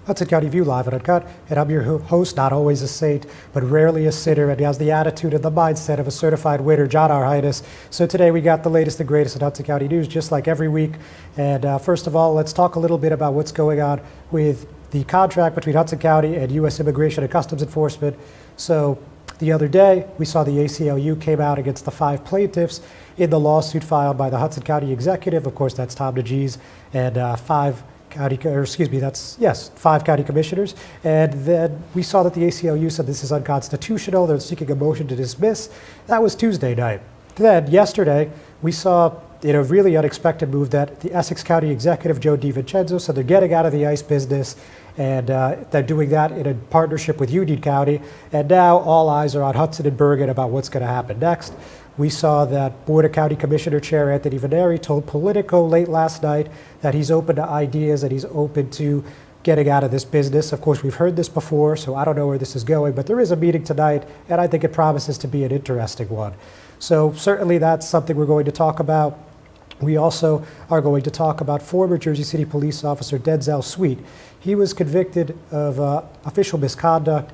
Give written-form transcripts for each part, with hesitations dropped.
Hudson County View live at Uncut, and I'm your host, not always a saint, but rarely a sinner, and he has the attitude and the mindset of a certified winner, John R. Highness. So today we got the latest and greatest in Hudson County news, just like every week. And first of all, let's talk a little bit about what's going on with the contract between Hudson County and U.S. Immigration and Customs Enforcement. So the other day, we saw the ACLU came out against the 5 plaintiffs in the lawsuit filed by the Hudson County Executive. Of course, that's Tom DeGees and 5 county commissioners. And then we saw that the ACLU said this is unconstitutional. They're seeking a motion to dismiss. That was Tuesday night. Then yesterday, we saw in a really unexpected move that the Essex County Executive, Joe DiVincenzo, said they're getting out of the ICE business, and they're doing that in a partnership with Union County. And now all eyes are on Hudson and Bergen about what's going to happen next. We saw that Board of County Commissioner Chair Anthony Veneri told Politico late last night that he's open to ideas and he's open to getting out of this business. Of course, we've heard this before, so I don't know where this is going, but there is a meeting tonight, and I think it promises to be an interesting one. So certainly that's something we're going to talk about. We also are going to talk about former Jersey City police officer Denzel Sweet. He was convicted of official misconduct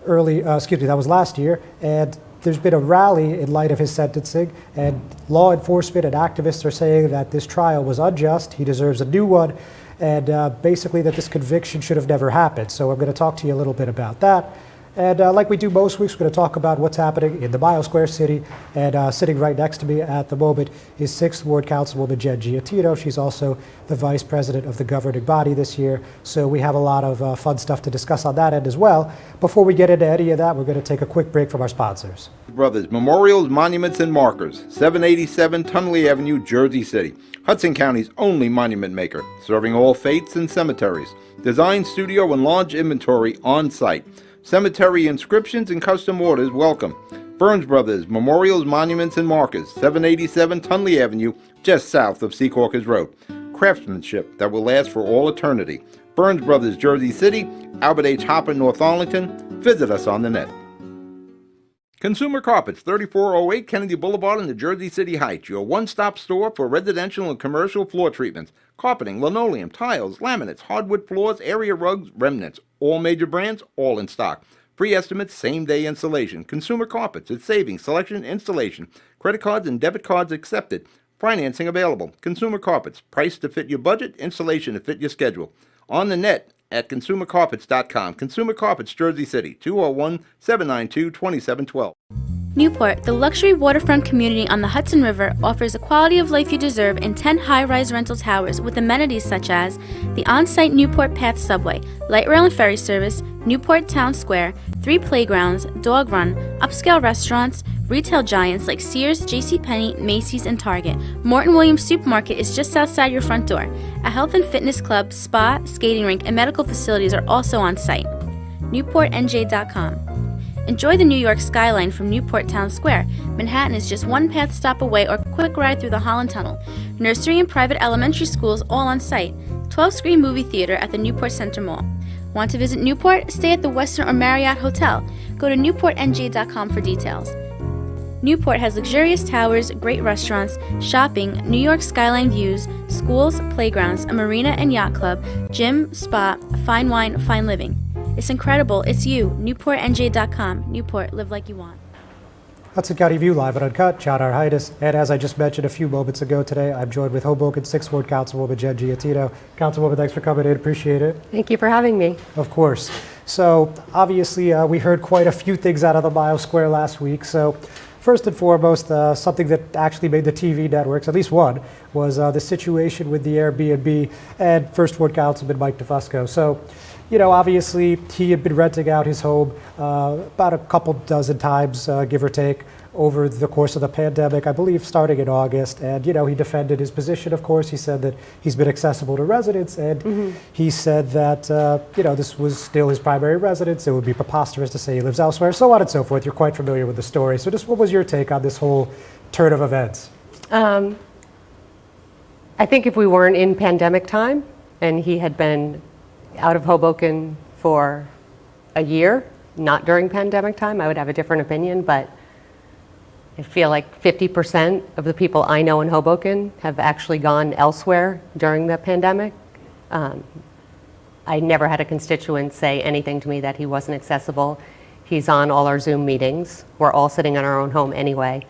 that was last year, and there's been a rally in light of his sentencing, and law enforcement and activists are saying that this trial was unjust, he deserves a new one, and basically that this conviction should have never happened. So I'm going to talk to you a little bit about that. And like we do most weeks, we're going to talk about what's happening in the Mile Square City. And sitting right next to me at the moment is 6th Ward Councilwoman Jen Giattino. She's also the Vice President of the governing body this year. So we have a lot of fun stuff to discuss on that end as well. Before we get into any of that, we're going to take a quick break from our sponsors. Brothers, Memorials, Monuments, and Markers, 787 Tunley Avenue, Jersey City. Hudson County's only monument maker, serving all faiths and cemeteries. Design, studio, and large inventory on site. Cemetery inscriptions and custom orders welcome. Burns Brothers, Memorials, Monuments, and Markers, 787 Tunley Avenue, just south of Secaucus Road. Craftsmanship that will last for all eternity. Burns Brothers, Jersey City, Albert H. Hopper, North Arlington. Visit us on the net. Consumer Carpets, 3408 Kennedy Boulevard in the Jersey City Heights, your one-stop store for residential and commercial floor treatments, carpeting, linoleum, tiles, laminates, hardwood floors, area rugs, remnants, all major brands, all in stock. Free estimates, same-day installation. Consumer Carpets, it's savings, selection, installation. Credit cards and debit cards accepted. Financing available. Consumer Carpets, price to fit your budget, installation to fit your schedule. On the net at consumercarpets.com. Consumer Carpets, Jersey City, 201-792-2712. Newport, the luxury waterfront community on the Hudson River, offers a quality of life you deserve in 10 high-rise rental towers with amenities such as the on-site Newport Path subway, light rail and ferry service, Newport Town Square, 3 playgrounds, dog run, upscale restaurants, retail giants like Sears, JCPenney, Macy's, and Target. Morton Williams Supermarket is just outside your front door. A health and fitness club, spa, skating rink, and medical facilities are also on site. NewportNJ.com. Enjoy the New York skyline from Newport Town Square. Manhattan is just one path stop away or quick ride through the Holland Tunnel. Nursery and private elementary schools all on site. 12-screen movie theater at the Newport Center Mall. Want to visit Newport? Stay at the Westin or Marriott Hotel. Go to NewportNJ.com for details. Newport has luxurious towers, great restaurants, shopping, New York skyline views, schools, playgrounds, a marina and yacht club, gym, spa, fine wine, fine living. It's incredible. It's you. NewportNJ.com. Newport, live like you want. Hudson County View live at Uncut, John R. Highness. And as I just mentioned a few moments ago today, I'm joined with Hoboken 6th Ward Councilwoman Jen Giattino. Councilwoman, thanks for coming in. Appreciate it. Thank you for having me. Of course. So obviously we heard quite a few things out of the Mile Square last week. So first and foremost, something that actually made the TV networks, at least one, was the situation with the Airbnb and First Ward Councilman Mike DeFusco. So, you know, obviously he had been renting out his home about a couple dozen times, give or take, over the course of the pandemic, I believe starting in August. And, you know, he defended his position, of course. He said that he's been accessible to residents. And he said that, you know, this was still his primary residence. It would be preposterous to say he lives elsewhere, so on and so forth. You're quite familiar with the story. So just what was your take on this whole turn of events? I think if we weren't in pandemic time and he had been out of Hoboken for a year, not during pandemic time, I would have a different opinion, but I feel like 50% of the people I know in Hoboken have actually gone elsewhere during the pandemic. I never had a constituent say anything to me that he wasn't accessible. He's on all our Zoom meetings. We're all sitting in our own home anyway.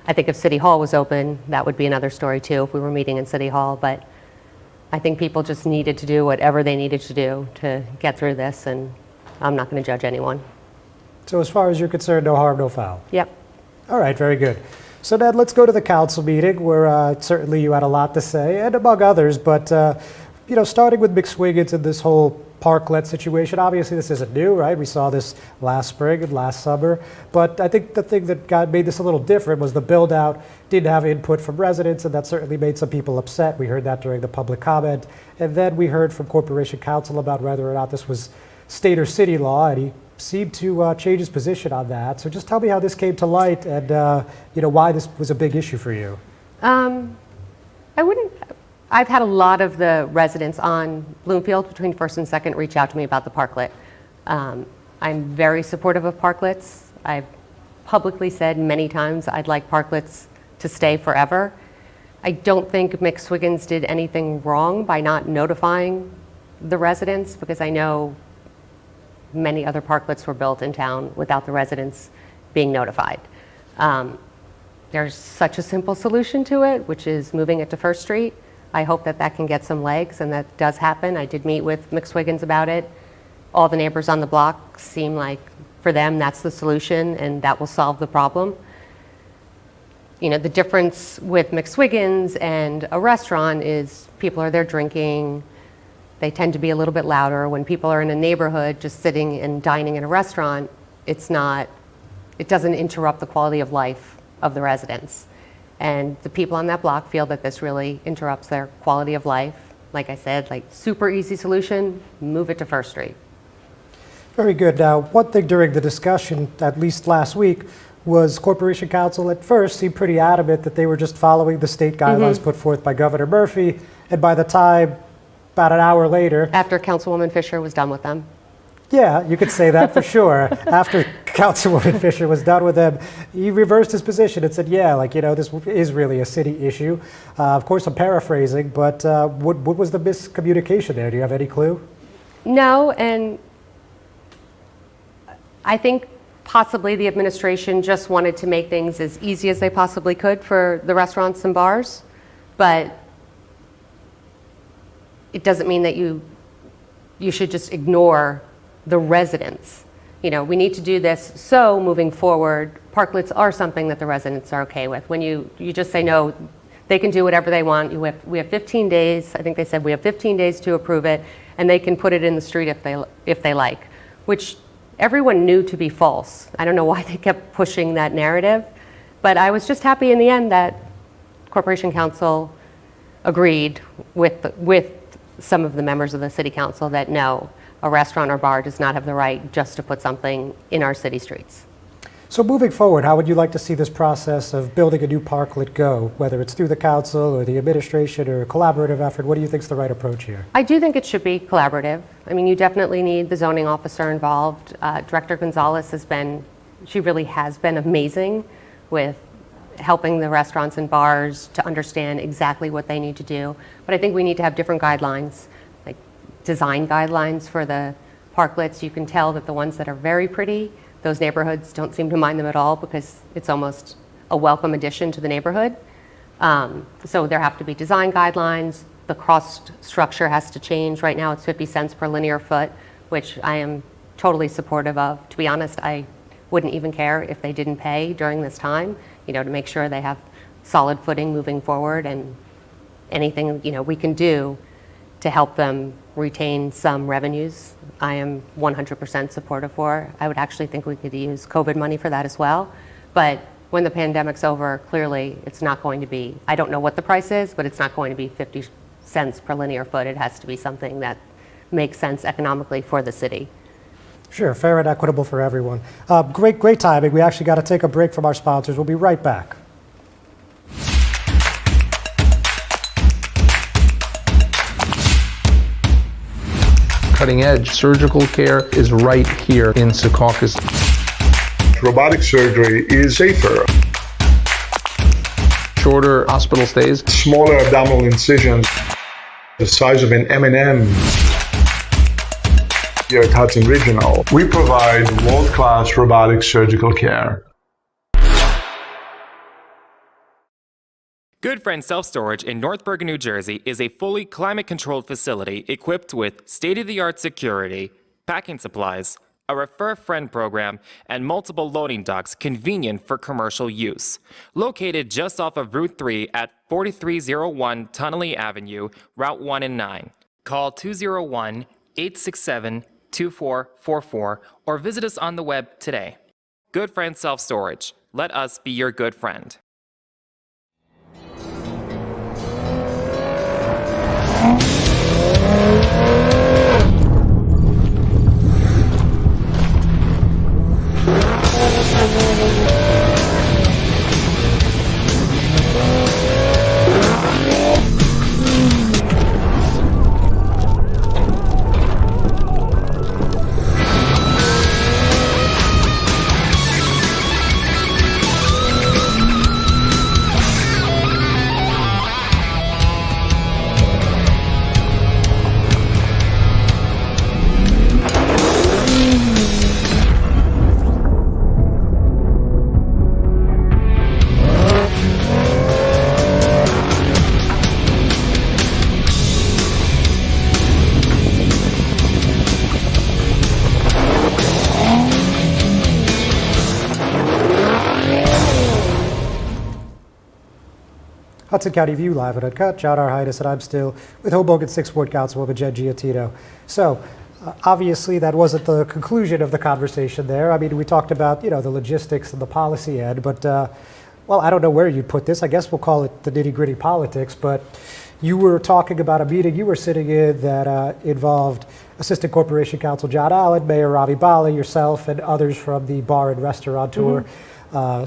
I think if City Hall was open, that would be another story too, if we were meeting in City Hall, but I think people just needed to do whatever they needed to do to get through this, and I'm not going to judge anyone. So as far as you're concerned, no harm, no foul. Yep. All right, very good. So Ned, let's go to the council meeting where certainly you had a lot to say, and among others, but starting with McSwiggins and this whole parklet situation, obviously this isn't new, right? We saw this last spring and last summer, but I think the thing that made this a little different was the build out didn't have input from residents, and that certainly made some people upset. We heard that during the public comment, and then we heard from Corporation Counsel about whether or not this was state or city law, and he seemed to change his position on that. So just tell me how this came to light and why this was a big issue for you. I've had a lot of the residents on Bloomfield between First and Second reach out to me about the parklet. I'm very supportive of parklets. I've publicly said many times I'd like parklets to stay forever. I don't think McSwiggins did anything wrong by not notifying the residents, because I know many other parklets were built in town without the residents being notified. There's such a simple solution to it, which is moving it to First Street. I hope that that can get some legs, and that does happen. I did meet with McSwiggins about it. All the neighbors on the block seem like, for them, that's the solution, and that will solve the problem. The difference with McSwiggins and a restaurant is people are there drinking. They tend to be a little bit louder. When people are in a neighborhood just sitting and dining in a restaurant, it doesn't interrupt the quality of life of the residents. And the people on that block feel that this really interrupts their quality of life. Like I said, super easy solution, move it to First Street. Very good. Now, one thing during the discussion, at least last week, was Corporation Counsel at first seemed pretty adamant that they were just following the state guidelines put forth by Governor Murphy, and by the time, about an hour later... After Councilwoman Fisher was done with them. Yeah, you could say that for sure. After Councilwoman Fisher was done with them, he reversed his position and said, this is really a city issue. Of course, I'm paraphrasing, but what was the miscommunication there? Do you have any clue? No, and I think possibly the administration just wanted to make things as easy as they possibly could for the restaurants and bars, but it doesn't mean that you should just ignore the residents. We need to do this, so moving forward, parklets are something that the residents are okay with. When you just say, no, they can do whatever they want. We have 15 days, I think they said we have 15 days to approve it, and they can put it in the street if they like, which everyone knew to be false. I don't know why they kept pushing that narrative, but I was just happy in the end that Corporation Counsel agreed with some of the members of the City Council that no, a restaurant or bar does not have the right just to put something in our city streets. So moving forward, how would you like to see this process of building a new parklet go, whether it's through the council or the administration or a collaborative effort? What do you think is the right approach here? I do think it should be collaborative. I mean, you definitely need the zoning officer involved. Director Gonzalez she really has been amazing with helping the restaurants and bars to understand exactly what they need to do. But I think we need to have different guidelines, like design guidelines for the parklets. You can tell that the ones that are very pretty, those neighborhoods don't seem to mind them at all because it's almost a welcome addition to the neighborhood. So there have to be design guidelines. The cost structure has to change. Right now it's 50 cents per linear foot, which I am totally supportive of. To be honest, I wouldn't even care if they didn't pay during this time, to make sure they have solid footing moving forward, and anything, we can do to help them retain some revenues, I am 100% supportive for. I would actually think we could use COVID money for that as well. But when the pandemic's over, clearly it's not going to be, I don't know what the price is, but it's not going to be 50 cents per linear foot. It has to be something that makes sense economically for the city. Sure, fair and equitable for everyone. Great timing. We actually got to take a break from our sponsors. We'll be right back. cutting edge. Surgical care is right here in Secaucus. Robotic surgery is safer. Shorter hospital stays. Smaller abdominal incisions, the size of an M&M. Here at Hudson Regional, we provide world-class robotic surgical care. Good Friend Self-Storage in North Bergen, New Jersey is a fully climate-controlled facility equipped with state-of-the-art security, packing supplies, a Refer a Friend program, and multiple loading docks convenient for commercial use. Located just off of Route 3 at 4301 Tunnelly Avenue, Route 1 and 9. Call 201-867-2444 or visit us on the web today. Good Friend Self-Storage. Let us be your good friend. Hudson County View live at Uncut. John R. Haitis, and I'm still with Hoboken 6th Ward Councilwoman Jen Giattino. So, obviously, that wasn't the conclusion of the conversation there. I mean, we talked about, the logistics and the policy end, but, well, I don't know where you'd put this. I guess we'll call it the nitty-gritty politics, but you were talking about a meeting you were sitting in that involved Assistant Corporation Counsel John Allen, Mayor Ravi Bali, yourself, and others from the bar and restaurateur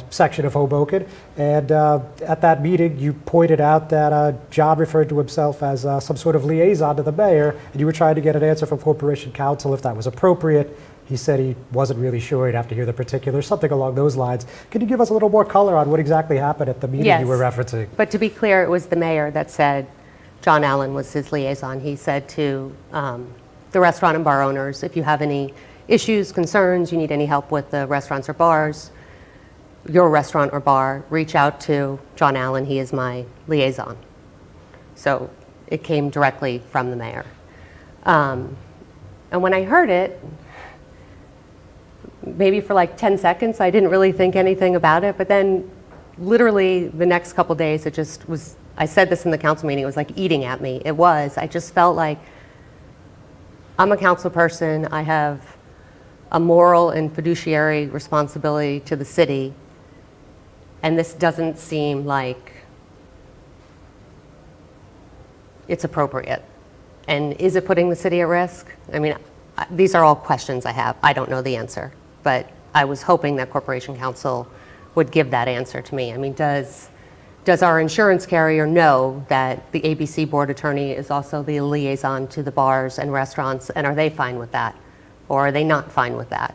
section of Hoboken. And at that meeting, you pointed out that John referred to himself as some sort of liaison to the mayor, and you were trying to get an answer from Corporation Counsel if that was appropriate. He said he wasn't really sure. He'd have to hear the particulars, something along those lines. Can you give us a little more color on what exactly happened at the meeting you were referencing? But to be clear, it was the mayor that said John Allen was his liaison. He said to the restaurant and bar owners, if you have any issues, concerns, you need any help with the restaurants or bars, your restaurant or bar, reach out to John Allen. He is my liaison. So it came directly from the mayor. And when I heard it, maybe for like 10 seconds, I didn't really think anything about it. But then literally the next couple days, it just was, I said this in the council meeting, it was like eating at me. It was. I just felt like I'm a council person. I have a moral and fiduciary responsibility to the city. And this doesn't seem like it's appropriate. And is it putting the city at risk? I mean, these are all questions I have. I don't know the answer. But I was hoping that Corporation Counsel would give that answer to me. I mean, does our insurance carrier know that the ABC board attorney is also the liaison to the bars and restaurants, and are they fine with that? Or are they not fine with that?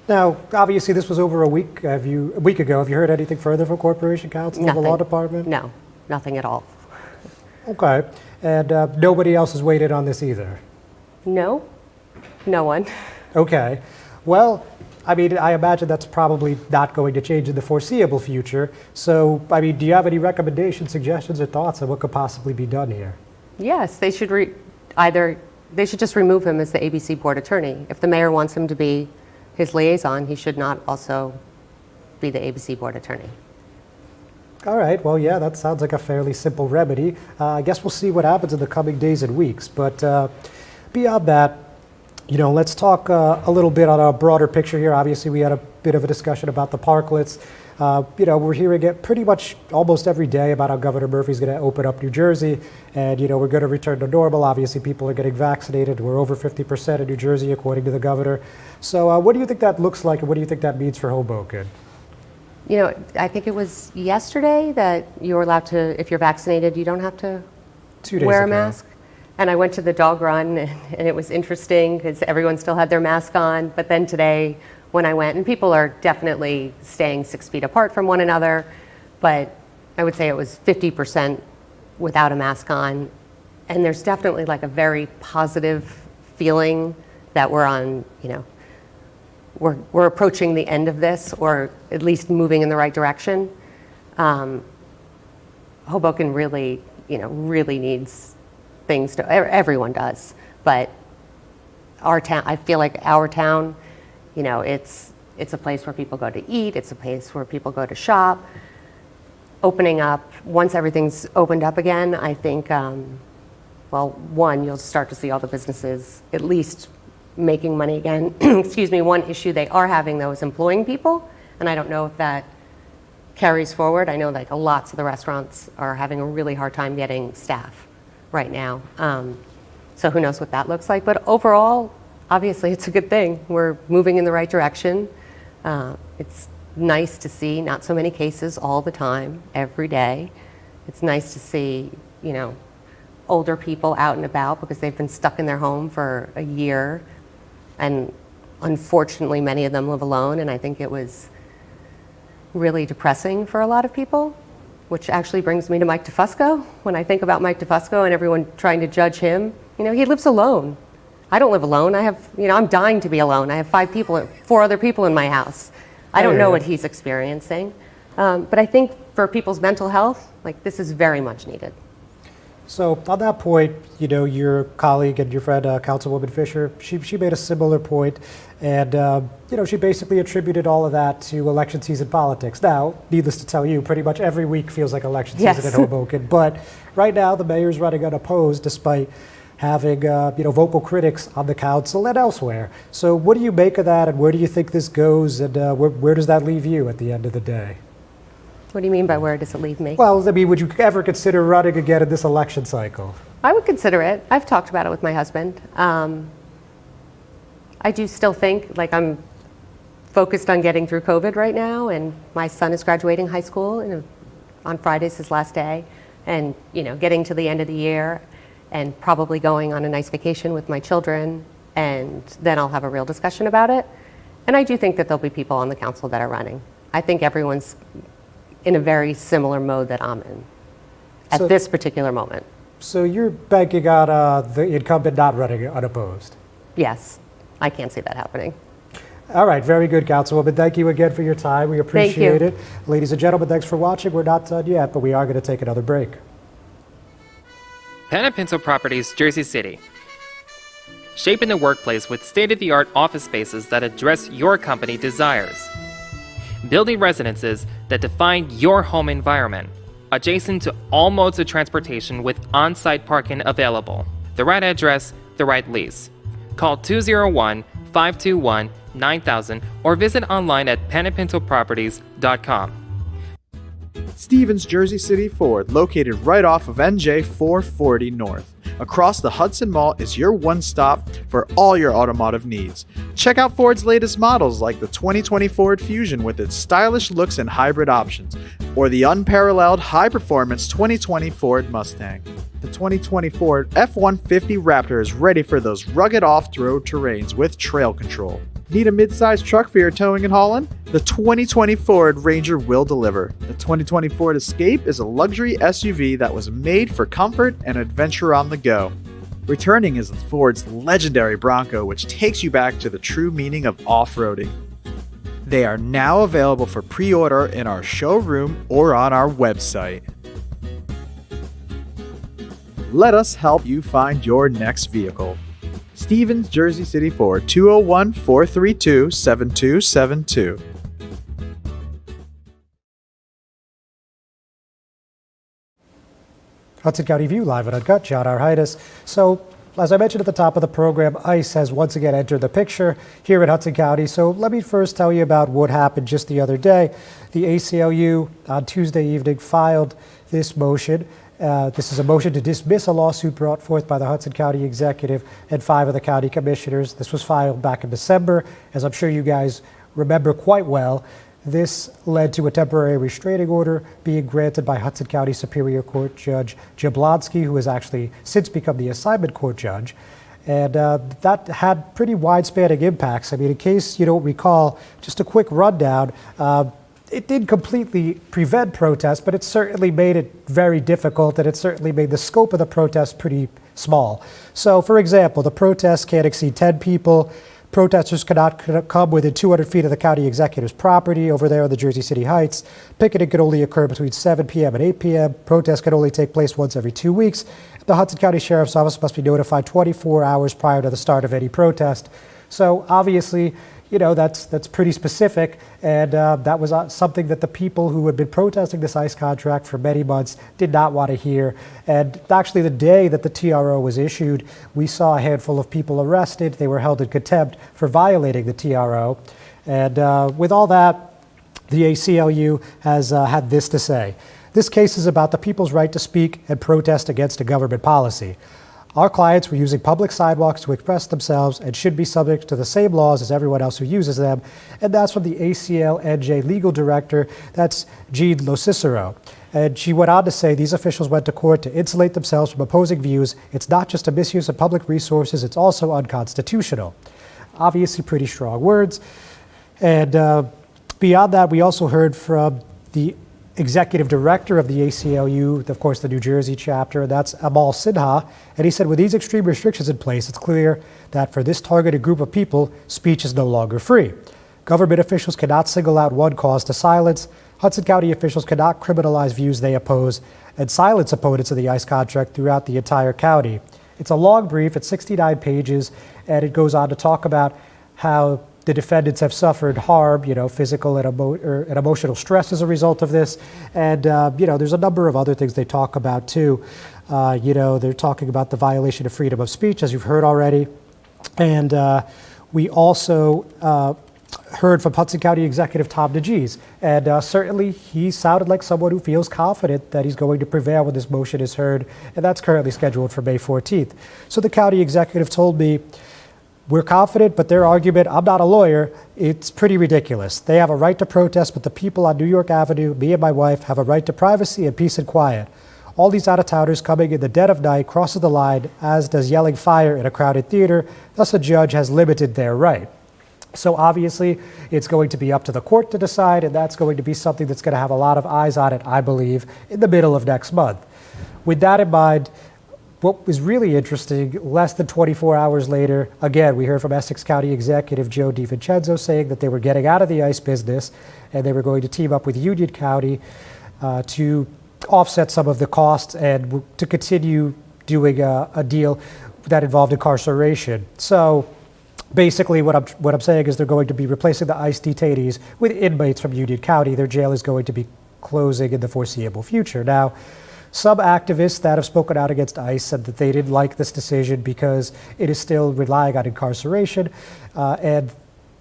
Now, obviously, this was over a week ago. Have you heard anything further from Corporation Counsel or the law department? No, nothing at all. Okay. And nobody else has weighed in on this either? No, no one. Okay. Well, I mean, I imagine that's probably not going to change in the foreseeable future. So, I mean, do you have any recommendations, suggestions, or thoughts on what could possibly be done here? Yes, they should they should just remove him as the ABC board attorney. If the mayor wants him to be his liaison, he should not also be the ABC board attorney. All right. Well, yeah, that sounds like a fairly simple remedy. I guess we'll see what happens in the coming days and weeks. But beyond that, let's talk a little bit on a broader picture here. Obviously, we had a bit of a discussion about the parklets. We're hearing it pretty much almost every day about how Governor Murphy's going to open up New Jersey, and we're going to return to normal. Obviously, people are getting vaccinated. We're over 50% in New Jersey, according to the governor. So, what do you think that looks like, and what do you think that means for Hoboken? I think it was yesterday that you're allowed to, if you're vaccinated, you don't have to 2 days wear ago. a mask. And I went to the dog run, and it was interesting because everyone still had their mask on. But then today, when I went, and people are definitely staying 6 feet apart from one another, but I would say it was 50% without a mask on. And there's definitely like a very positive feeling that we're on, we're approaching the end of this, or at least moving in the right direction. Hoboken really, really needs things to, everyone does, but our town, I feel like our town, it's a place where people go to eat, it's a place where people go to shop. Opening up, once everything's opened up again, I think, one, you'll start to see all the businesses at least making money again. Excuse me, one issue they are having though is employing people, and I don't know if that carries forward. I know like lots of the restaurants are having a really hard time getting staff right now. So who knows what that looks like, but overall, obviously it's a good thing. We're moving in the right direction. It's nice to see not so many cases all the time, every day. It's nice to see, older people out and about because they've been stuck in their home for a year. And unfortunately, many of them live alone. And I think it was really depressing for a lot of people, which actually brings me to Mike DeFusco. When I think about Mike DeFusco and everyone trying to judge him, he lives alone. I don't live alone. I'm dying to be alone. I have 4 other people in my house. I don't know what he's experiencing. But I think for people's mental health, this is very much needed. So on that point, your colleague and your friend, Councilwoman Fisher, she made a similar point, and she basically attributed all of that to election season politics. Now, needless to tell you, pretty much every week feels like election season in Hoboken, but right now the mayor's running unopposed despite having vocal critics on the council and elsewhere. So what do you make of that, and where do you think this goes, and where does that leave you at the end of the day? What do you mean by where does it leave me? Well, would you ever consider running again in this election cycle? I would consider it. I've talked about it with my husband. I do still think I'm focused on getting through COVID right now, and my son is graduating high school, and on Friday's his last day, and getting to the end of the year, and probably going on a nice vacation with my children, and then I'll have a real discussion about it. And I do think that there'll be people on the council that are running. I think everyone's in a very similar mode that I'm in at this particular moment. So you're banking on the incumbent not running unopposed? Yes, I can't see that happening. All right, very good, Councilwoman. Thank you again for your time. We appreciate it. Ladies and gentlemen, thanks for watching. We're not done yet, but we are going to take another break. Pen and Pencil Properties, Jersey City. Shaping the workplace with state-of-the-art office spaces that address your company desires. Building residences that define your home environment, adjacent to all modes of transportation with on-site parking available. The right address, the right lease. Call 201-521-9000 or visit online at penandpencilproperties.com. Stevens Jersey City Ford, located right off of NJ 440 North. Across the Hudson Mall is your one stop for all your automotive needs. Check out Ford's latest models like the 2020 Ford Fusion with its stylish looks and hybrid options, or the unparalleled high-performance 2020 Ford Mustang. The 2020 Ford F-150 Raptor is ready for those rugged off-road terrains with trail control. Need a mid-sized truck for your towing and hauling? The 2020 Ford Ranger will deliver. The 2020 Ford Escape is a luxury SUV that was made for comfort and adventure on the go. Returning is Ford's legendary Bronco, which takes you back to the true meaning of off-roading. They are now available for pre-order in our showroom or on our website. Let us help you find your next vehicle. Stevens Jersey City Ford, 201-432-7272. Hudson County View live at Uncut, John Arhitis. So, as I mentioned at the top of the program, ICE has once again entered the picture here in Hudson County. So let me first tell you about what happened just the other day. The ACLU on Tuesday evening filed this motion. This is a motion to dismiss a lawsuit brought forth by the Hudson County Executive and 5 of the county commissioners. This was filed back in December. As I'm sure you guys remember quite well, This led to a temporary restraining order being granted by Hudson County Superior Court Judge Jablonski, who has actually since become the assignment court judge. And that had pretty wide-spanning impacts. I mean, in case you don't recall, just a quick rundown, it did completely prevent protests, but it certainly made it very difficult, and it certainly made the scope of the protest pretty small. So, for example, the protests can't exceed 10 people. Protesters cannot come within 200 feet of the county executive's property over there on the Jersey City Heights. Picketing could only occur between 7 p.m. and 8 p.m. Protests could only take place once every 2 weeks. The Hudson County Sheriff's Office must be notified 24 hours prior to the start of any protest. So obviously, you know, that's pretty specific, and that was something that the people who had been protesting this ICE contract for many months did not want to hear. And actually, the day that the TRO was issued, we saw a handful of people arrested. They were held in contempt for violating the TRO. And with all that, the ACLU has had this to say. This case is about the people's right to speak and protest against a government policy. Our clients were using public sidewalks to express themselves and should be subject to the same laws as everyone else who uses them. And that's from the ACL-NJ legal director, that's Jean Locicero. And she went on to say these officials went to court to insulate themselves from opposing views. It's not just a misuse of public resources, it's also unconstitutional. Obviously pretty strong words. And beyond that, we also heard from the executive director of the ACLU, of course, the New Jersey chapter, that's Amal Sinha, and he said, with these extreme restrictions in place, it's clear that for this targeted group of people, speech is no longer free. Government officials cannot single out one cause to silence. Hudson County officials cannot criminalize views they oppose and silence opponents of the ICE contract throughout the entire county. It's a long brief, it's 69 pages, and it goes on to talk about how the defendants have suffered harm, you know, physical and emotional stress as a result of this. And, you know, there's a number of other things they talk about too. You know, they're talking about the violation of freedom of speech, as you've heard already. And we also heard from Hudson County Executive Tom DeGees. And certainly he sounded like someone who feels confident that he's going to prevail when this motion is heard. And that's currently scheduled for May 14th. So the county executive told me, we're confident, but their argument, I'm not a lawyer, it's pretty ridiculous. They have a right to protest, but the people on New York Avenue, me and my wife, have a right to privacy and peace and quiet. All these out-of-towners coming in the dead of night crosses the line, as does yelling fire in a crowded theater. Thus, a judge has limited their right. So obviously, it's going to be up to the court to decide, and that's going to be something that's going to have a lot of eyes on it, I believe, in the middle of next month. With that in mind, what was really interesting, less than 24 hours later, again, we heard from Essex County Executive Joe DiVincenzo saying that they were getting out of the ICE business and they were going to team up with Union County to offset some of the costs and to continue doing a deal that involved incarceration. So basically what I'm saying is they're going to be replacing the ICE detainees with inmates from Union County. Their jail is going to be closing in the foreseeable future. Now, some activists that have spoken out against ICE said that they didn't like this decision because it is still relying on incarceration, and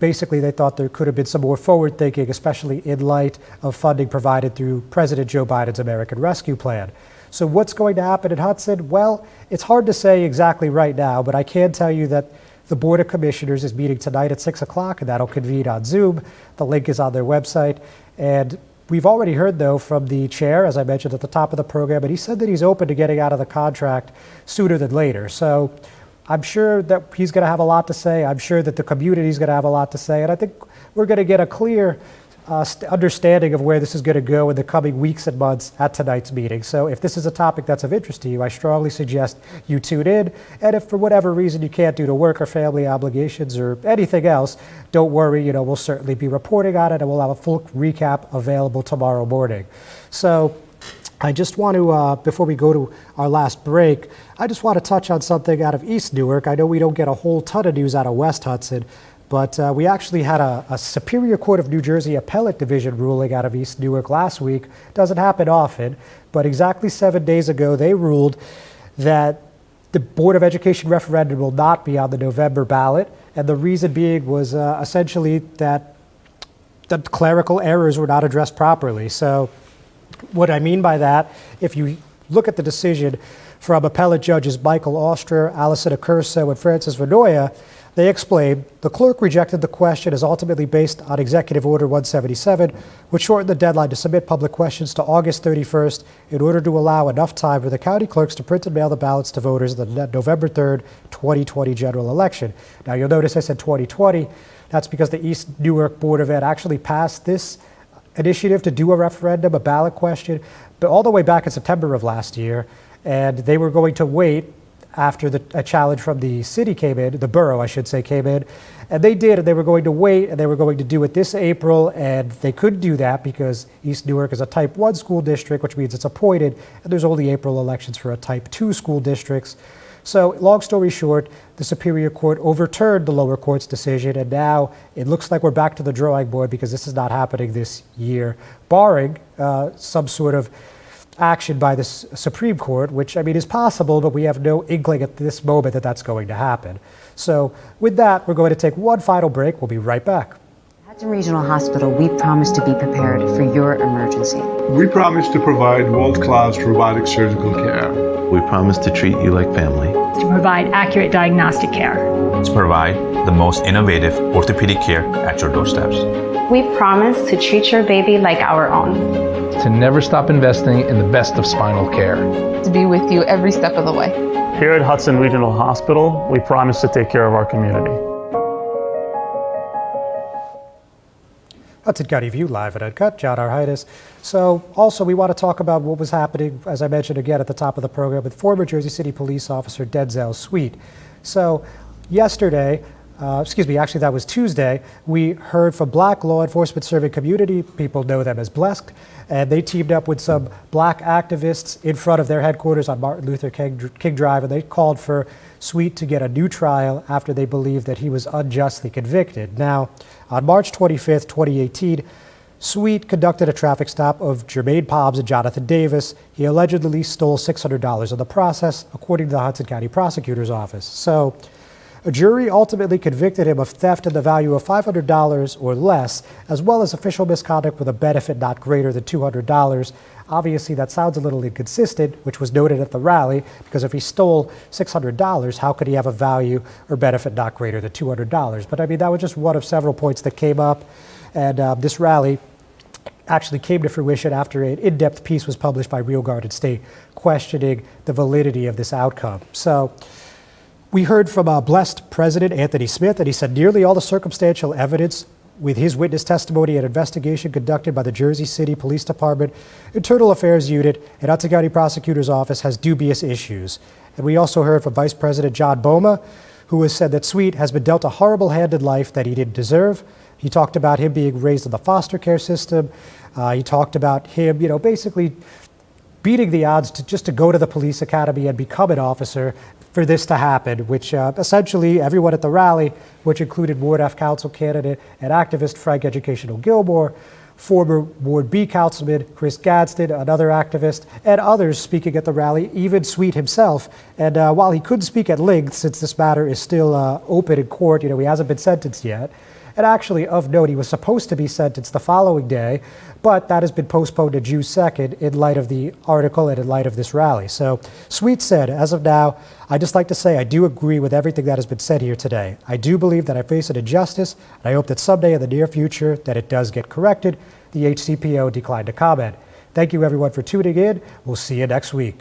basically they thought there could have been some more forward thinking, especially in light of funding provided through President Joe Biden's American Rescue Plan. So what's going to happen in Hudson? Well, it's hard to say exactly right now, but I can tell you that the Board of Commissioners is meeting tonight at 6 o'clock, and that'll convene on Zoom. The link is on their website. And we've already heard, though, from the chair, as I mentioned at the top of the program, and he said that he's open to getting out of the contract sooner than later. So I'm sure that he's going to have a lot to say. I'm sure that the community is going to have a lot to say. And I think we're going to get a clear understanding of where this is going to go in the coming weeks and months at tonight's meeting. So if this is a topic that's of interest to you, I strongly suggest you tune in. And if for whatever reason you can't due to work or family obligations or anything else, don't worry, you know, we'll certainly be reporting on it and we'll have a full recap available tomorrow morning. So I just want to, before we go to our last break, I just want to touch on something out of East Newark. I know we don't get a whole ton of news out of West Hudson, but we actually had a Superior Court of New Jersey Appellate Division ruling out of East Newark last week. Doesn't happen often, but exactly 7 days ago, they ruled that the Board of Education referendum will not be on the November ballot. And the reason being was essentially that the clerical errors were not addressed properly. So what I mean by that, if you look at the decision from appellate judges Michael Oster, Allison Accurso, and Francis Vanoia, They explained, the clerk rejected the question as ultimately based on Executive Order 177, which shortened the deadline to submit public questions to August 31st in order to allow enough time for the county clerks to print and mail the ballots to voters in the November 3rd, 2020 general election. Now, you'll notice I said 2020. That's because the East Newark Board of Ed actually passed this initiative to do a referendum, a ballot question, but all the way back in September of last year, and they were going to wait after a challenge from the city came in, the borough, I should say, came in, and they did, and they were going to wait, and they were going to do it this April, and they couldn't do that because East Newark is a Type 1 school district, which means it's appointed, and there's only April elections for a Type 2 school districts. So, long story short, the Superior Court overturned the lower court's decision, and now it looks like we're back to the drawing board because this is not happening this year, barring some sort of action by the Supreme Court, which, I mean, is possible, but we have no inkling at this moment that that's going to happen. So with that, we're going to take one final break. We'll be right back. Hudson Regional Hospital, we promise to be prepared for your emergency. We promise to provide world-class robotic surgical care. We promise to treat you like family. To provide accurate diagnostic care. To provide the most innovative orthopedic care at your doorsteps. We promise to treat your baby like our own. To never stop investing in the best of spinal care. To be with you every step of the way. Here at Hudson Regional Hospital, we promise to take care of our community. Hudson County View live at Uncut, John Arhitis. So also we want to talk about what was happening, as I mentioned again at the top of the program, with former Jersey City police officer Denzel Sweet. So yesterday, actually that was Tuesday, we heard from black law enforcement serving community, people know them as BLESC, and they teamed up with some black activists in front of their headquarters on Martin Luther King Drive, and they called for Sweet to get a new trial after they believed that he was unjustly convicted. Now, on March 25th, 2018, Sweet conducted a traffic stop of Jermaine Pobbs and Jonathan Davis. He allegedly stole $600 in the process, according to the Hudson County Prosecutor's Office. So, a jury ultimately convicted him of theft in the value of $500 or less, as well as official misconduct with a benefit not greater than $200. Obviously, that sounds a little inconsistent, which was noted at the rally, because if he stole $600, how could he have a value or benefit not greater than $200? But I mean, that was just one of several points that came up, and this rally actually came to fruition after an in-depth piece was published by Rio Grande State questioning the validity of this outcome. So, we heard from BLESC President Anthony Smith, and he said nearly all the circumstantial evidence with his witness testimony and investigation conducted by the Jersey City Police Department, Internal Affairs Unit, and Hudson County Prosecutor's Office has dubious issues. And we also heard from Vice President John Boma, who has said that Sweet has been dealt a horrible hand in life that he didn't deserve. He talked about him being raised in the foster care system. He talked about him, basically beating the odds just to go to the police academy and become an officer for this to happen, which essentially everyone at the rally, which included Ward F Council candidate and activist Frank Educational Gilmore, former Ward B Councilman Chris Gadsden, another activist, and others speaking at the rally, even Sweet himself. And while he couldn't speak at length, since this matter is still open in court, he hasn't been sentenced yet. And actually, of note, he was supposed to be sentenced the following day, but that has been postponed to June 2nd in light of the article and in light of this rally. So Sweet said, as of now, I'd just like to say I do agree with everything that has been said here today. I do believe that I face an injustice, and I hope that someday in the near future that it does get corrected. The HCPO declined to comment. Thank you, everyone, for tuning in. We'll see you next week.